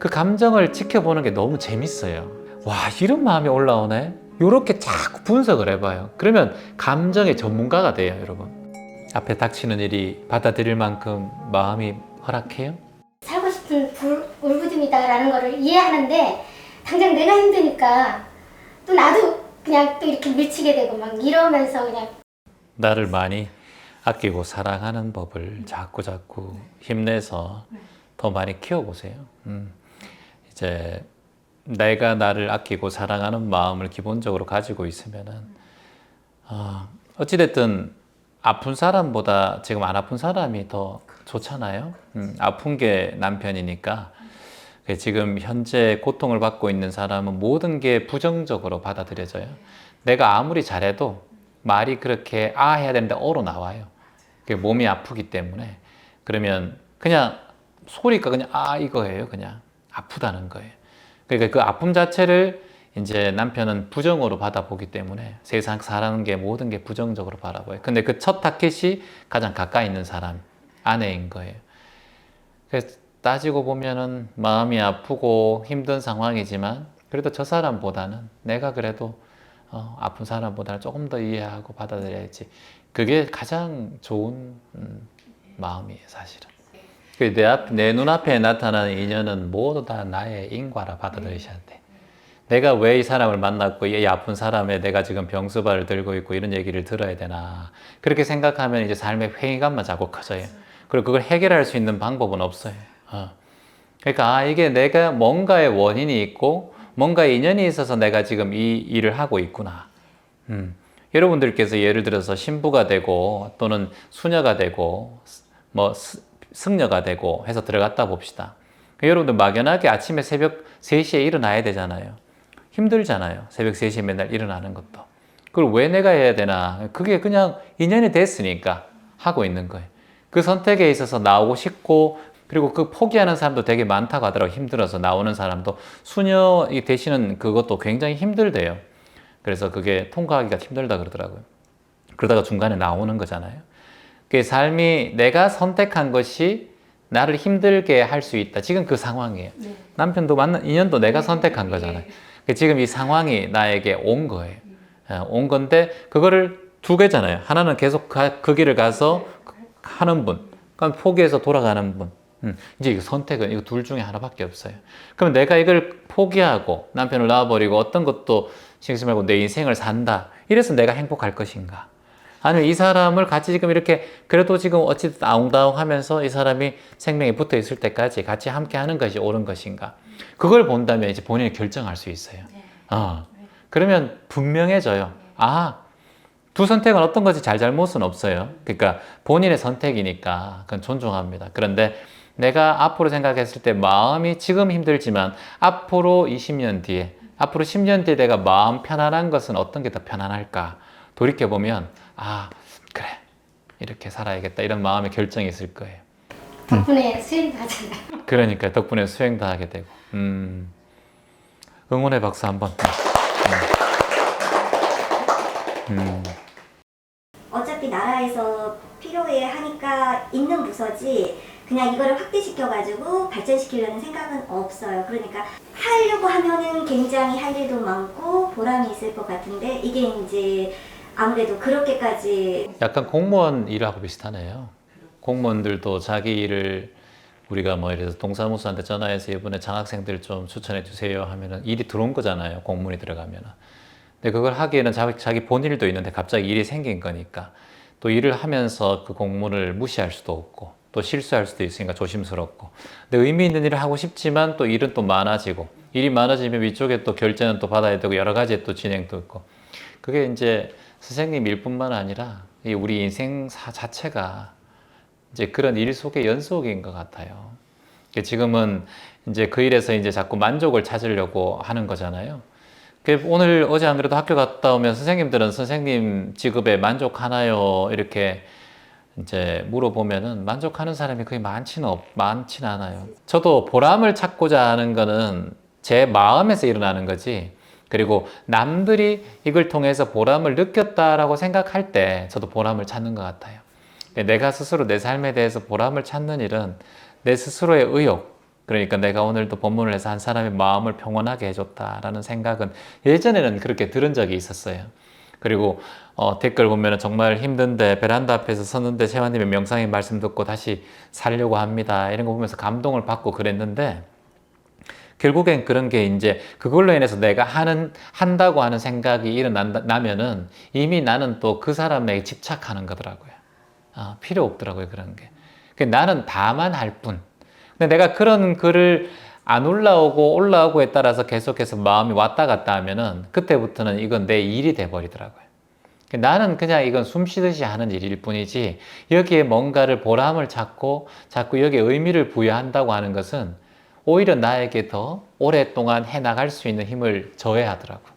그 감정을 지켜보는 게 너무 재밌어요. 와, 이런 마음이 올라오네? 이렇게 자꾸 분석을 해봐요. 그러면 감정의 전문가가 돼요, 여러분. 앞에 닥치는 일이 받아들일 만큼 마음이 허락해요? 살고 싶은 울부짖이다라는 거를 이해하는데 당장 내가 힘드니까 또 나도 그냥 또 이렇게 밀치게 되고 막 이러면서 그냥 나를 많이 아끼고 사랑하는 법을 자꾸 힘내서 더 많이 키워보세요. 이제 내가 나를 아끼고 사랑하는 마음을 기본적으로 가지고 있으면은 어찌됐든 아픈 사람보다 지금 안 아픈 사람이 더 좋잖아요. 아픈 게 남편이니까. 지금 현재 고통을 받고 있는 사람은 모든 게 부정적으로 받아들여져요. 내가 아무리 잘해도 말이 그렇게 해야 되는데 어로 나와요. 몸이 아프기 때문에. 그러면 그냥 소리가 그냥 이거예요. 그냥 아프다는 거예요. 그러니까 그 아픔 자체를 이제 남편은 부정으로 받아보기 때문에 세상 사는 게 모든 게 부정적으로 바라봐요. 근데 그 첫 타켓이 가장 가까이 있는 사람, 아내인 거예요. 그래서 따지고 보면은 마음이 아프고 힘든 상황이지만 그래도 저 사람보다는 내가 그래도 아픈 사람보다는 조금 더 이해하고 받아들여야지. 그게 가장 좋은 마음이에요, 사실은. 내 눈앞에 나타나는 인연은 모두 다 나의 인과라 받아들이셔야 돼. 내가 왜 이 사람을 만났고 이 아픈 사람에 내가 지금 병수발을 들고 있고 이런 얘기를 들어야 되나. 그렇게 생각하면 이제 삶의 회의감만 자꾸 커져요. 그리고 그걸 해결할 수 있는 방법은 없어요. 그러니까 이게 내가 뭔가의 원인이 있고 뭔가의 인연이 있어서 내가 지금 이 일을 하고 있구나. 여러분들께서 예를 들어서 신부가 되고 또는 수녀가 되고 뭐 승려가 되고 해서 들어갔다 봅시다. 여러분들 막연하게 아침에 새벽 3시에 일어나야 되잖아요. 힘들잖아요. 새벽 3시에 맨날 일어나는 것도. 그걸 왜 내가 해야 되나? 그게 그냥 인연이 됐으니까 하고 있는 거예요. 그 선택에 있어서 나오고 싶고 그리고 그 포기하는 사람도 되게 많다고 하더라고요. 힘들어서 나오는 사람도. 수녀 되시는 그것도 굉장히 힘들대요. 그래서 그게 통과하기가 힘들다 그러더라고요. 그러다가 중간에 나오는 거잖아요. 그 삶이 내가 선택한 것이 나를 힘들게 할 수 있다. 지금 그 상황이에요. 네. 남편도 만난 인연도 내가 선택한 거잖아요. 지금 이 상황이 나에게 온 거예요. 온 건데 그거를 두 개잖아요. 하나는 계속 그 길을 가서 하는 분, 그럼 포기해서 돌아가는 분. 이제 이 선택은 이거 둘 중에 하나밖에 없어요. 그럼 내가 이걸 포기하고 남편을 낳아버리고 어떤 것도 신경 쓰지 말고 내 인생을 산다. 이래서 내가 행복할 것인가? 아니면 이 사람을 같이 지금 이렇게 그래도 지금 어찌됐든 아웅다웅 하면서 이 사람이 생명이 붙어 있을 때까지 같이 함께 하는 것이 옳은 것인가? 그걸 본다면 이제 본인이 결정할 수 있어요. 그러면 분명해져요. 두 선택은 어떤 것이 잘못은 없어요. 그러니까 본인의 선택이니까 그건 존중합니다. 그런데 내가 앞으로 생각했을 때 마음이 지금 힘들지만 앞으로 20년 뒤에, 앞으로 10년 뒤에 내가 마음 편안한 것은 어떤 게 더 편안할까? 돌이켜보면 그래, 이렇게 살아야겠다 이런 마음의 결정이 있을 거예요. 덕분에 수행도 하잖아요. 그러니까 덕분에 수행도 하게 되고. 응원의 박수 한번. 어차피 나라에서 필요해 하니까 있는 부서지 그냥 이거를 확대시켜가지고 발전시키려는 생각은 없어요. 그러니까 하려고 하면은 굉장히 할 일도 많고 보람이 있을 것 같은데 이게 이제 아무래도 그렇게까지 약간 공무원 일하고 비슷하네요. 공무원들도 자기 일을 우리가 뭐 예를 들어서 동사무소한테 전화해서 이번에 장학생들 좀 추천해 주세요 하면은 일이 들어온 거잖아요. 공문이 들어가면은. 근데 그걸 하기에는 자기 본일도 있는데 갑자기 일이 생긴 거니까 또 일을 하면서 그 공문을 무시할 수도 없고 또 실수할 수도 있으니까 조심스럽고. 근데 의미 있는 일을 하고 싶지만 또 일은 또 많아지고 일이 많아지면 위쪽에 또 결제는 또 받아야 되고 여러 가지 또 진행도 있고. 그게 이제 선생님 일뿐만 아니라 우리 인생사 자체가 이제 그런 일 속의 연속인 것 같아요. 지금은 이제 그 일에서 이제 자꾸 만족을 찾으려고 하는 거잖아요. 오늘 어제 안 그래도 학교 갔다 오면 선생님들은 선생님 직업에 만족하나요? 이렇게 이제 물어보면은 만족하는 사람이 거의 많지는 않아요. 저도 보람을 찾고자 하는 거는 제 마음에서 일어나는 거지. 그리고 남들이 이걸 통해서 보람을 느꼈다라고 생각할 때 저도 보람을 찾는 것 같아요. 내가 스스로 내 삶에 대해서 보람을 찾는 일은 내 스스로의 의욕, 그러니까 내가 오늘도 법문을 해서 한 사람의 마음을 평온하게 해줬다라는 생각은 예전에는 그렇게 들은 적이 있었어요. 그리고 댓글 보면은 정말 힘든데 베란다 앞에서 섰는데 세화님의 명상의 말씀 듣고 다시 살려고 합니다. 이런 거 보면서 감동을 받고 그랬는데 결국엔 그런 게 이제 그걸로 인해서 내가 한다고 하는 생각이 일어나면은 이미 나는 또 그 사람에게 집착하는 거더라고요. 필요 없더라고요, 그런 게. 나는 다만 할 뿐. 근데 내가 그런 글을 안 올라오고에 따라서 계속해서 마음이 왔다 갔다 하면은 그때부터는 이건 내 일이 돼버리더라고요. 나는 그냥 이건 숨 쉬듯이 하는 일일 뿐이지 여기에 뭔가를 보람을 찾고 자꾸 여기에 의미를 부여한다고 하는 것은 오히려 나에게 더 오랫동안 해나갈 수 있는 힘을 저해하더라고요.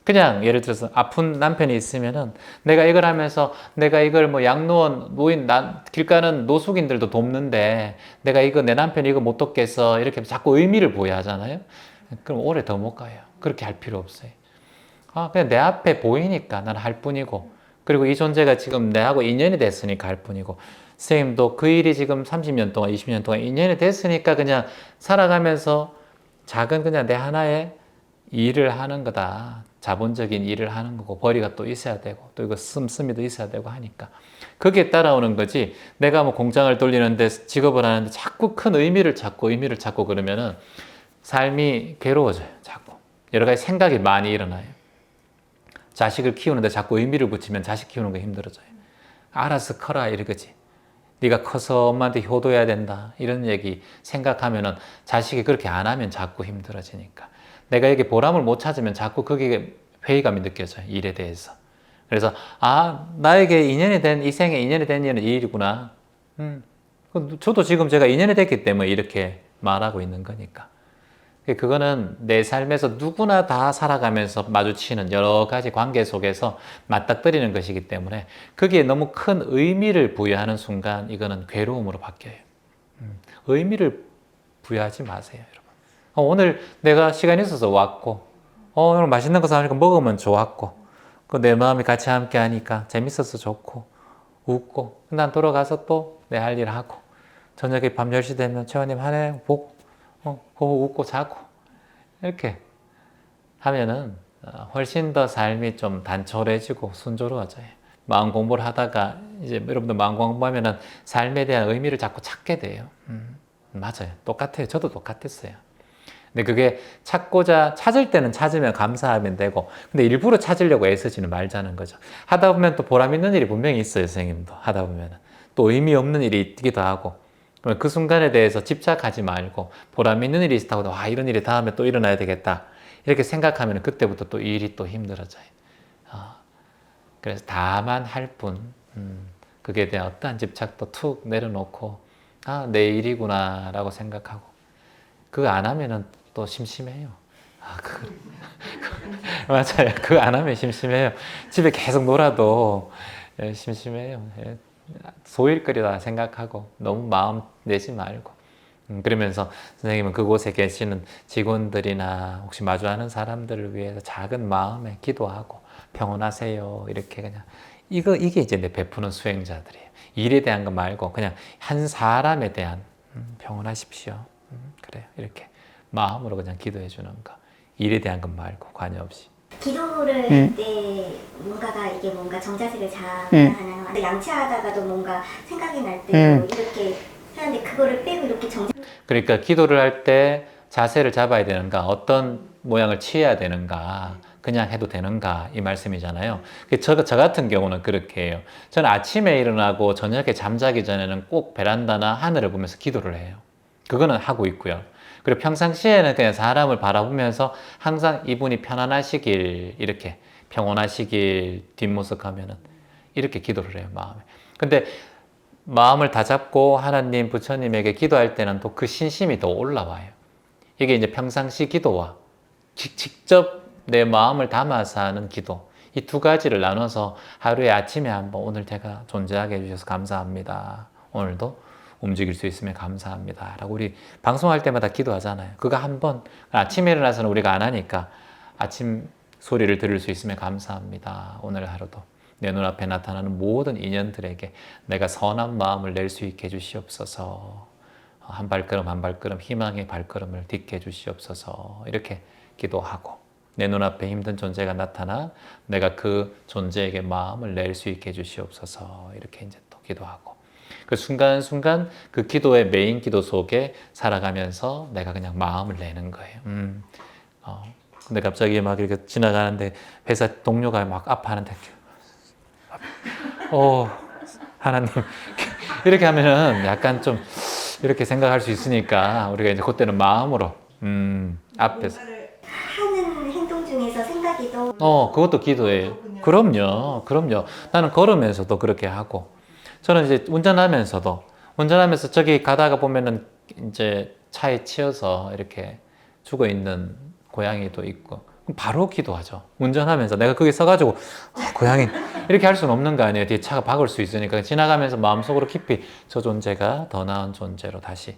그냥 예를 들어서 아픈 남편이 있으면은 내가 이걸 하면서 내가 이걸 뭐 양로원 길 가는 노숙인들도 돕는데 내가 이거 내 남편이 이거 못 돕겠어 이렇게 자꾸 의미를 부여하잖아요. 그럼 오래 더 못 가요. 그렇게 할 필요 없어요. 그냥 내 앞에 보이니까 나는 할 뿐이고 그리고 이 존재가 지금 내하고 인연이 됐으니까 할 뿐이고 선생님도 그 일이 지금 30년 동안 20년 동안 인연이 됐으니까 그냥 살아가면서 작은 그냥 내 하나의 일을 하는 거다. 자본적인 일을 하는 거고 벌이가 또 있어야 되고 또 이거 씀씀이도 있어야 되고 하니까 그게 따라오는 거지. 내가 뭐 공장을 돌리는데 직업을 하는데 자꾸 큰 의미를 찾고 그러면은 삶이 괴로워져요. 자꾸 여러 가지 생각이 많이 일어나요. 자식을 키우는데 자꾸 의미를 붙이면 자식 키우는 거 힘들어져요. 알아서 커라 이러겠지. 네가 커서 엄마한테 효도해야 된다 이런 얘기 생각하면은 자식이 그렇게 안 하면 자꾸 힘들어지니까 내가 이게 보람을 못 찾으면 자꾸 거기에 회의감이 느껴져요. 일에 대해서. 그래서 나에게 인연이 된 이 생에 인연이 된 일은 이 일이구나. 저도 지금 제가 인연이 됐기 때문에 이렇게 말하고 있는 거니까. 그거는 내 삶에서 누구나 다 살아가면서 마주치는 여러 가지 관계 속에서 맞닥뜨리는 것이기 때문에 거기에 너무 큰 의미를 부여하는 순간 이거는 괴로움으로 바뀌어요. 의미를 부여하지 마세요, 여러분. 오늘 내가 시간이 있어서 왔고 오늘 맛있는 거 사니까 먹으면 좋았고 내 마음이 같이 함께 하니까 재밌어서 좋고 웃고 난 돌아가서 또 내 할 일 하고 저녁에 밤 10시 되면 최원님 한 해 보고 웃고 자고 이렇게 하면은 훨씬 더 삶이 좀 단촐해지고 순조로워져요. 마음 공부를 하다가 이제 여러분들 마음 공부하면은 삶에 대한 의미를 자꾸 찾게 돼요. 맞아요. 똑같아요. 저도 똑같았어요. 근데 그게 찾을 때는 찾으면 감사하면 되고, 근데 일부러 찾으려고 애쓰지는 말자는 거죠. 하다 보면 또 보람 있는 일이 분명히 있어요, 선생님도. 하다 보면 또 의미 없는 일이 있기도 하고, 그 순간에 대해서 집착하지 말고, 보람 있는 일이 있다고, 이런 일이 다음에 또 일어나야 되겠다. 이렇게 생각하면 그때부터 또 일이 또 힘들어져요. 그래서 다만 할 뿐, 그게 대한 어떠한 집착도 툭 내려놓고, 내 일이구나, 라고 생각하고, 그거 안 하면은 또 심심해요. 맞아요. 그거 안 하면 심심해요. 집에 계속 놀아도 심심해요. 소일거리다 생각하고 너무 마음 내지 말고 그러면서 선생님은 그곳에 계시는 직원들이나 혹시 마주하는 사람들을 위해서 작은 마음에 기도하고 평온하세요. 이렇게 그냥 이게 이제 내 베푸는 수행자들이에요. 일에 대한 거 말고 그냥 한 사람에 대한 평온하십시오. 그래요. 이렇게 마음으로 그냥 기도해 주는 거. 일에 대한 것 말고 관여 없이. 기도를 할 때 뭔가 정자세를 하나요? 근데 양치하다가도 뭔가 생각이 날 때도 이렇게 하는데 그거를 빼고 이렇게 그러니까 기도를 할 때 자세를 잡아야 되는가, 어떤 모양을 취해야 되는가, 그냥 해도 되는가 이 말씀이잖아요. 저 같은 경우는 그렇게 해요. 저는 아침에 일어나고 저녁에 잠자기 전에는 꼭 베란다나 하늘을 보면서 기도를 해요. 그거는 하고 있고요. 그리고 평상시에는 그냥 사람을 바라보면서 항상 이분이 편안하시길, 이렇게 평온하시길 뒷모습 하면은 이렇게 기도를 해요, 마음에. 근데 마음을 다 잡고 하나님, 부처님에게 기도할 때는 또 그 신심이 더 올라와요. 이게 이제 평상시 기도와 직접 내 마음을 담아서 하는 기도, 이 두 가지를 나눠서 하루에 아침에 한번 오늘 제가 존재하게 해주셔서 감사합니다. 오늘도 움직일 수 있으면 감사합니다. 라고 우리 방송할 때마다 기도하잖아요. 그거 한번 아침에 일어나서는 우리가 안 하니까 아침 소리를 들을 수 있으면 감사합니다. 오늘 하루도 내 눈앞에 나타나는 모든 인연들에게 내가 선한 마음을 낼 수 있게 해주시옵소서. 한 발걸음 한 발걸음 희망의 발걸음을 딛게 해주시옵소서 이렇게 기도하고 내 눈앞에 힘든 존재가 나타나 내가 그 존재에게 마음을 낼 수 있게 해주시옵소서 이렇게 이제 또 기도하고 그 순간순간 그 기도의 메인 기도 속에 살아가면서 내가 그냥 마음을 내는 거예요. 근데 갑자기 막 이렇게 지나가는데 회사 동료가 막 아파하는데 하나님 이렇게 하면은 약간 좀 이렇게 생각할 수 있으니까 우리가 이제 그때는 마음으로 앞에서 하는 행동 중에서 생각이 또 그것도 기도예요. 그럼요. 나는 걸으면서도 그렇게 하고 저는 이제 운전하면서 저기 가다가 보면은 이제 차에 치여서 이렇게 죽어 있는 고양이도 있고 그럼 바로 기도하죠. 운전하면서 내가 거기 서가지고 고양이 이렇게 할 수는 없는 거 아니에요. 뒤에 차가 박을 수 있으니까 지나가면서 마음속으로 깊이 저 존재가 더 나은 존재로 다시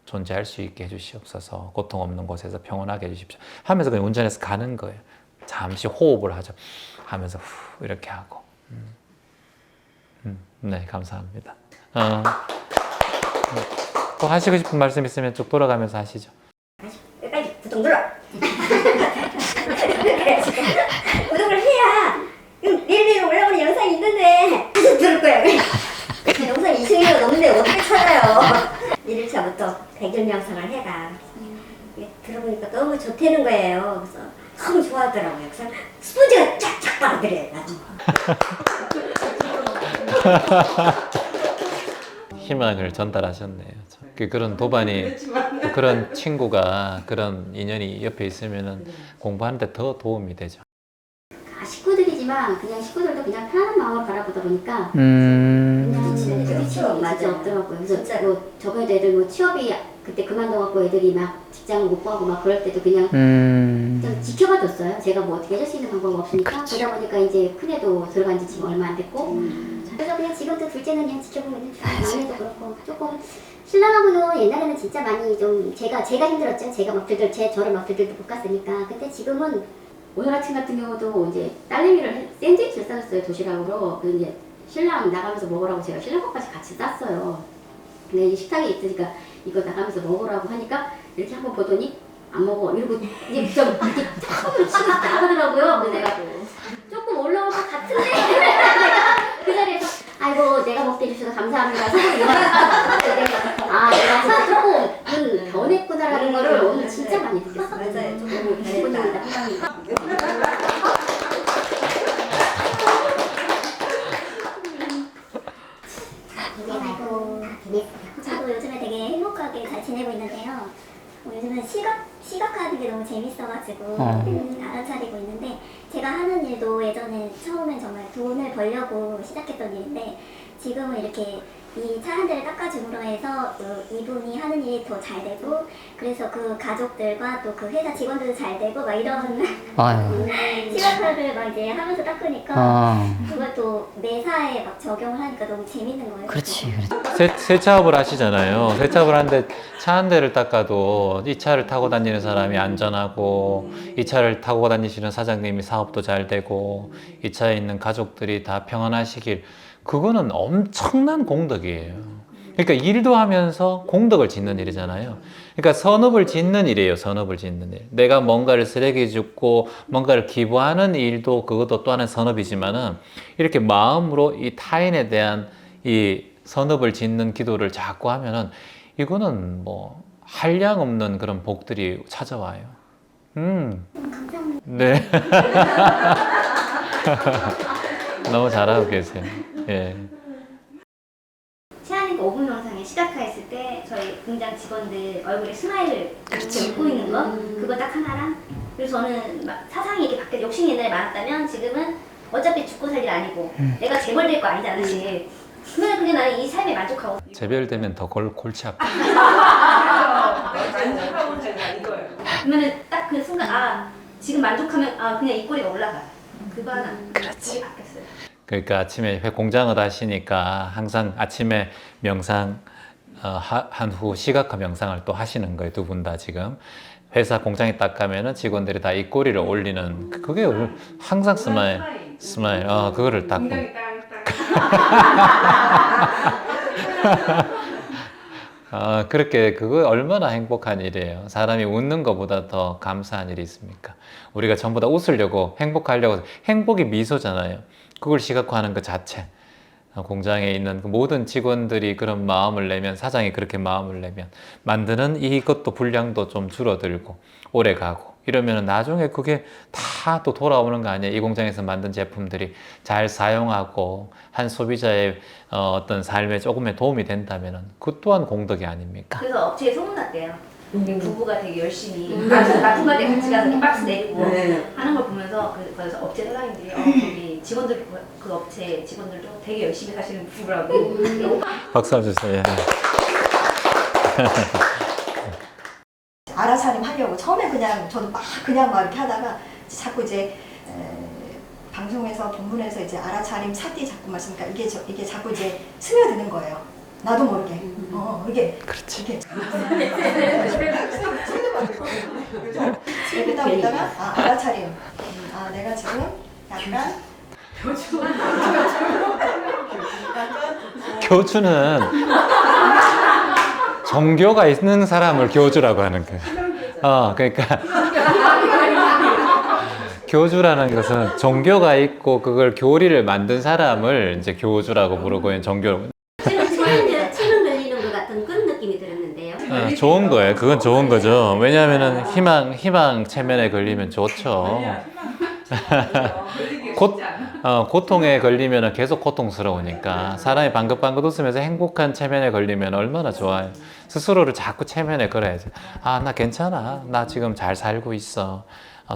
존재할 수 있게 해주시옵소서. 고통 없는 곳에서 평온하게 해주십시오 하면서 그냥 운전해서 가는 거예요. 잠시 호흡을 하죠. 하면서 후 이렇게 하고 네 감사합니다. 또 하시고 싶은 말씀 있으면 쭉 돌아가면서 하시죠. 빨리 부동 눌러. 구독을 해야 내일 올라오는 영상이 있는데 계속 들을 거야. 영상 2,000개가 넘는데 어떻게 찾아요? 1일차부터 100일 명상을 해라. 이게 들어보니까 너무 좋다는 거예요. 그래서 너무 좋아하더라고요. 그래서 스펀지가 쫙쫙 빨아들여요. 희망을 전달하셨네요. 그런 도반이 그런 친구가 그런 인연이 옆에 있으면은 공부하는데 더 도움이 되죠. 식구들이지만 그냥 식구들도 그냥 편안한 마음으로 바라보다 보니까 그냥 취업이 맞지 없더라고요. 그래서 뭐 저번에도 애들 뭐 취업이 그때 그만둬갖고 애들이 막 직장을 못 구하고 막 그럴 때도 그냥 좀 지켜봐 줬어요. 제가 뭐 어떻게 해줄 수 있는 방법이 없으니까. 그러다 보니까 이제 큰애도 들어간 지 지금 얼마 안 됐고 그래서 그냥 지금도 둘째는 그냥 지켜보고 있는 중. 막내도 그렇고 조금 신랑하고는 옛날에는 진짜 많이 좀 제가 힘들었죠. 제가 막 저를 막 들들도 못 갔으니까. 근데 지금은 오늘 아침 같은 경우도 이제 딸내미를 샌드위치를 싸줬어요. 도시락으로. 그래서 이제 신랑 나가면서 먹으라고 제가 신랑 것까지 같이 쌌어요. 근데 이제 식탁에 있으니까 이거 나가면서 먹으라고 하니까 이렇게 한번 보더니 안 먹어. 이러고 이제 좀 이렇게 탁하면 치고 나가더라고요. 그래서 내가 조금 올라올 것 같은데 그 자리에서 아이고 내가 먹게 해주셔서 감사합니다. 내가 진짜 조금 변했구나라는 거를 오늘 진짜 많이 느꼈어요. 맞아요. 조금 기분입니다. 저도 요즘에 되게 행복하게 잘 지내고 있는데요. 요즘은 시각화하는 게 너무 재밌어가지고 알아차리고 있는데 제가 하는 일도 예전에 처음엔 정말 돈을 벌려고 시작했던 일인데 지금은 이렇게 이 차 한 대를 닦아줌으로 해서 이분이 하는 일이 더 잘 되고 그래서 그 가족들과 또 그 회사 직원들도 잘 되고 막 이런 시각화를 막 이제 하면서 닦으니까 그것도 매사에 막 적용을 하니까 너무 재밌는 거예요. 그렇지. 세차업을 하시잖아요. 세차업을 하는데 차 한 대를 닦아도 이 차를 타고 다니는 사람이 안전하고 이 차를 타고 다니시는 사장님이 사업도 잘 되고 이 차에 있는 가족들이 다 평안하시길 그거는 엄청난 공덕이에요. 그러니까 일도 하면서 공덕을 짓는 일이잖아요. 그러니까 선업을 짓는 일이에요. 선업을 짓는 일. 내가 뭔가를 쓰레기 줍고 뭔가를 기부하는 일도 그것도 또 하나의 선업이지만은 이렇게 마음으로 이 타인에 대한 이 선업을 짓는 기도를 자꾸 하면은 이거는 뭐 한량 없는 그런 복들이 찾아와요. 감사합니다. 네. 너무 잘하고 계세요. 예. 시간이니까 5분 영상에 시각화했을 때 저희 공장 직원들 얼굴에 스마일을 이렇게 웃고 있는 거 그거 딱 하나랑 그리고 저는 막 사상이 이렇게 바뀌어 욕심이 옛날에 많았다면 지금은 어차피 죽고 살 일 아니고 내가 재벌될 거 아니잖아 사실. 그러면 그게 나는 이 삶에 만족하고 재별되면 더 골치 아파. 그러면은 딱 그 순간 지금 만족하면 그냥 이 꼬리가 올라가. 그거 하나. 그게 바뀌었어요. 그러니까 아침에 공장을 하시니까 항상 아침에 명상 한 후 시각화 명상을 또 하시는 거예요. 두 분 다 지금 회사 공장에 딱 가면은 직원들이 다 이 꼬리를 올리는 그게 항상 스마일 그거를 딱 그렇게 그거 얼마나 행복한 일이에요. 사람이 웃는 것보다 더 감사한 일이 있습니까? 우리가 전부 다 웃으려고 행복하려고 행복이 미소잖아요. 그걸 시각화하는 것 자체. 공장에 있는 그 모든 직원들이 그런 마음을 내면 사장이 그렇게 마음을 내면 만드는 이것도 분량도 좀 줄어들고 오래 가고 이러면 나중에 그게 다 또 돌아오는 거 아니에요. 이 공장에서 만든 제품들이 잘 사용하고 한 소비자의 어떤 삶에 조금의 도움이 된다면 그 또한 공덕이 아닙니까? 그래서 업체에 소문났대요. 부부가 되게 열심히 납품할 때 같이 가서 이렇게 박스 내리고 하는 걸 보면서 그래서 업체 사장님들이 거기 직원들 그 업체 직원들도 되게 열심히 사시는 부부라고. 박수 한번 주세요. 알아차림 하려고 처음에 그냥 저도 막 이렇게 하다가 자꾸 이제 방송에서 본문에서 이제 알아차림 사띠 자꾸 말씀하니까 이게 자꾸 이제 스며드는 거예요. 나도 모르게. 이게 그렇지. 이렇게 그러다 보다가 알아차림. 내가 지금 약간 교주는 종교가 있는 사람을 교주라고 하는 거예요. 그러니까 교주라는 것은 종교가 있고 그걸 교리를 만든 사람을 이제 교주라고 부르고 종교. 체면 걸리는 것 같은 그런 느낌이 들었는데요. 좋은 거예요. 그건 좋은 거죠. 왜냐하면은 희망 체면에 걸리면 좋죠. 고통에 걸리면 계속 고통스러우니까 사람이 방긋방긋 웃으면서 행복한 체면에 걸리면 얼마나 좋아요. 스스로를 자꾸 체면에 걸어야죠. 나 괜찮아. 나 지금 잘 살고 있어.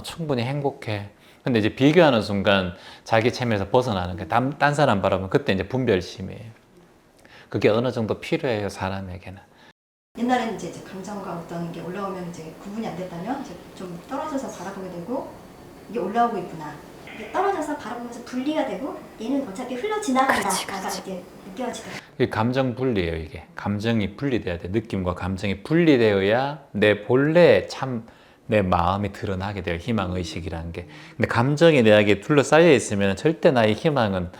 충분히 행복해. 근데 이제 비교하는 순간 자기 체면에서 벗어나는 게 딴 사람 바라보면 그때 이제 분별심이에요. 그게 어느 정도 필요해요, 사람에게는. 옛날에는 이제 감정과 어떤 게 올라오면 이제 구분이 안 됐다면 이제 좀 떨어져서 바라보게 되고 이게 올라오고 있구나. 이게 떨어져서 바라보면서 분리가 되고 얘는 어차피 흘러 지나간다가 이게 느껴지더라고요. 이게 감정 분리예요. 이게 감정이 분리돼야 돼. 느낌과 감정이 분리되어야 내 본래 참 내 마음이 드러나게 돼요. 희망 의식이라는 게. 근데 감정이 내에게 둘러싸여 있으면 절대 나의 희망은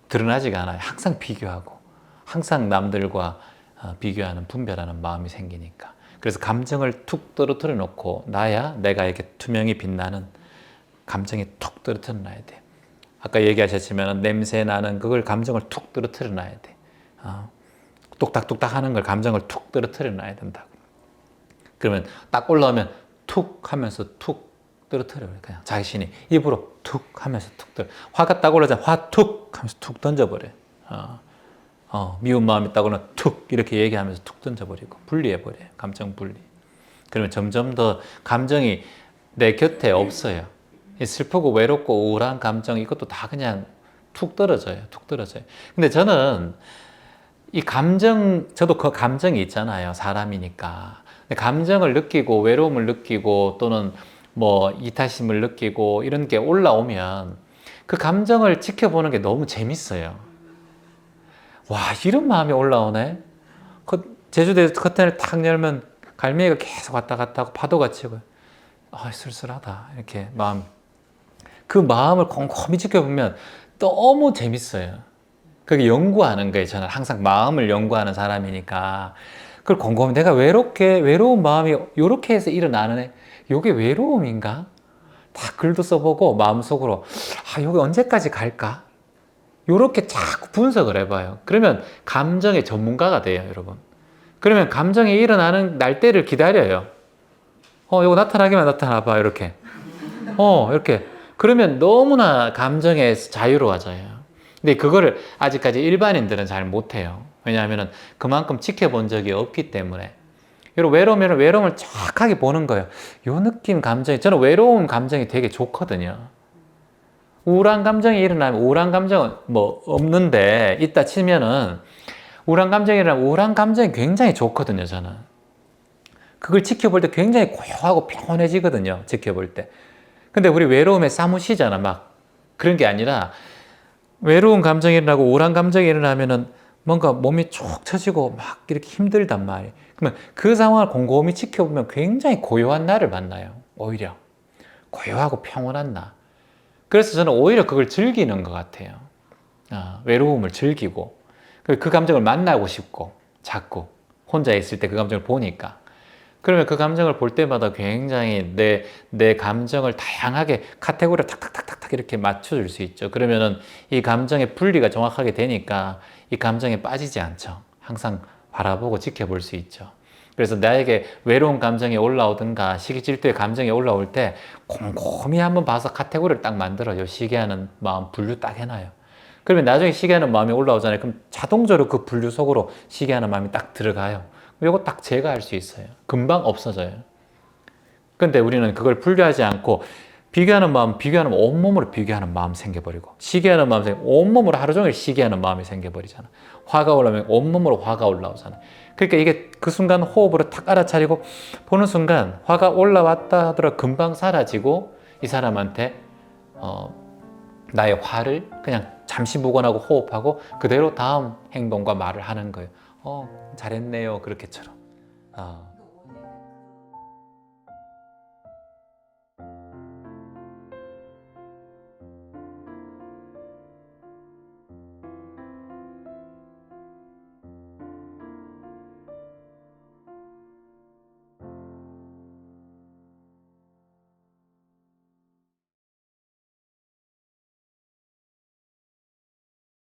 드러나지가 않아요. 항상 비교하고 항상 남들과 비교하는 분별하는 마음이 생기니까. 그래서 감정을 툭 떨어뜨려 놓고 나야 내가 이렇게 투명히 빛나는 감정이 툭 떨어뜨려 놔야 돼. 아까 얘기하셨지만 냄새 나는 그걸 감정을 툭 떨어뜨려 놔야 돼. 뚝딱뚝딱 하는 걸 감정을 툭 떨어뜨려 놔야 된다고. 그러면 딱 올라오면 툭 하면서 툭 떨어뜨려요. 그냥 자신이 입으로 툭 하면서 툭 떨어. 화가 딱 올라오자 화 툭 하면서 툭 던져버려요. 미운 마음이 딱 올라오면 툭 이렇게 얘기하면서 툭 던져버리고 분리해버려요. 감정 분리. 그러면 점점 더 감정이 내 곁에 없어요. 슬프고 외롭고 우울한 감정 이것도 다 그냥 툭 떨어져요. 툭 떨어져요. 근데 저는 이 감정, 저도 그 감정이 있잖아요. 사람이니까. 감정을 느끼고 외로움을 느끼고 또는 뭐 이타심을 느끼고 이런 게 올라오면 그 감정을 지켜보는 게 너무 재밌어요. 와, 이런 마음이 올라오네. 제주도에서 커튼을 탁 열면 갈매기가 계속 왔다 갔다 하고 파도가 치고 쓸쓸하다 이렇게 마음. 그 마음을 곰곰이 지켜보면 너무 재밌어요. 그게 연구하는 거예요. 저는 항상 마음을 연구하는 사람이니까 그걸 곰곰이 내가 외로운 마음이 이렇게 해서 일어나는 애 이게 외로움인가? 다 글도 써보고 마음속으로 이게 언제까지 갈까? 이렇게 자꾸 분석을 해봐요. 그러면 감정의 전문가가 돼요, 여러분. 그러면 감정이 일어나는 날짜를 기다려요. 이거 나타나기만 나타나봐, 이렇게. 이렇게. 그러면 너무나 감정에서 자유로워져요. 근데 그거를 아직까지 일반인들은 잘 못해요. 왜냐하면 그만큼 지켜본 적이 없기 때문에. 외로우면 외로움을 정확하게 보는 거예요. 요 느낌 감정이, 저는 외로운 감정이 되게 좋거든요. 우울한 감정이 일어나면 우울한 감정은 뭐 없는데 있다 치면은 우울한 감정이 일어나면 우울한 감정이 굉장히 좋거든요, 저는. 그걸 지켜볼 때 굉장히 고요하고 평온해지거든요, 지켜볼 때. 근데 우리 외로움에 사무시잖아, 막. 그런 게 아니라 외로운 감정이 일어나고 우울한 감정이 일어나면은 뭔가 몸이 쭉 처지고 막 이렇게 힘들단 말이에요. 그러면 그 상황을 곰곰이 지켜보면 굉장히 고요한 나를 만나요. 오히려. 고요하고 평온한 나. 그래서 저는 오히려 그걸 즐기는 것 같아요. 외로움을 즐기고 그 감정을 만나고 싶고 자꾸 혼자 있을 때 그 감정을 보니까. 그러면 그 감정을 볼 때마다 굉장히 내 감정을 다양하게 카테고리를 탁탁탁탁 이렇게 맞춰줄 수 있죠. 그러면은 이 감정의 분리가 정확하게 되니까 이 감정에 빠지지 않죠. 항상 바라보고 지켜볼 수 있죠. 그래서 나에게 외로운 감정이 올라오든가 시기 질투의 감정이 올라올 때 곰곰이 한번 봐서 카테고리를 딱 만들어요. 시기하는 마음 분류 딱 해놔요. 그러면 나중에 시기하는 마음이 올라오잖아요. 그럼 자동적으로 그 분류 속으로 시기하는 마음이 딱 들어가요. 이거 딱 제거할 수 있어요. 금방 없어져요. 근데 우리는 그걸 분류하지 않고 비교하는 마음, 온몸으로 비교하는 마음 생겨버리고, 시기하는 마음 온몸으로 하루 종일 시기하는 마음이 생겨버리잖아. 화가 올라오면 온몸으로 화가 올라오잖아. 그러니까 이게 그 순간 호흡으로 탁 알아차리고 보는 순간 화가 올라왔다 하더라도 금방 사라지고 이 사람한테 나의 화를 그냥 잠시 묵어나고 호흡하고 그대로 다음 행동과 말을 하는 거예요. 잘했네요. 그렇게처럼.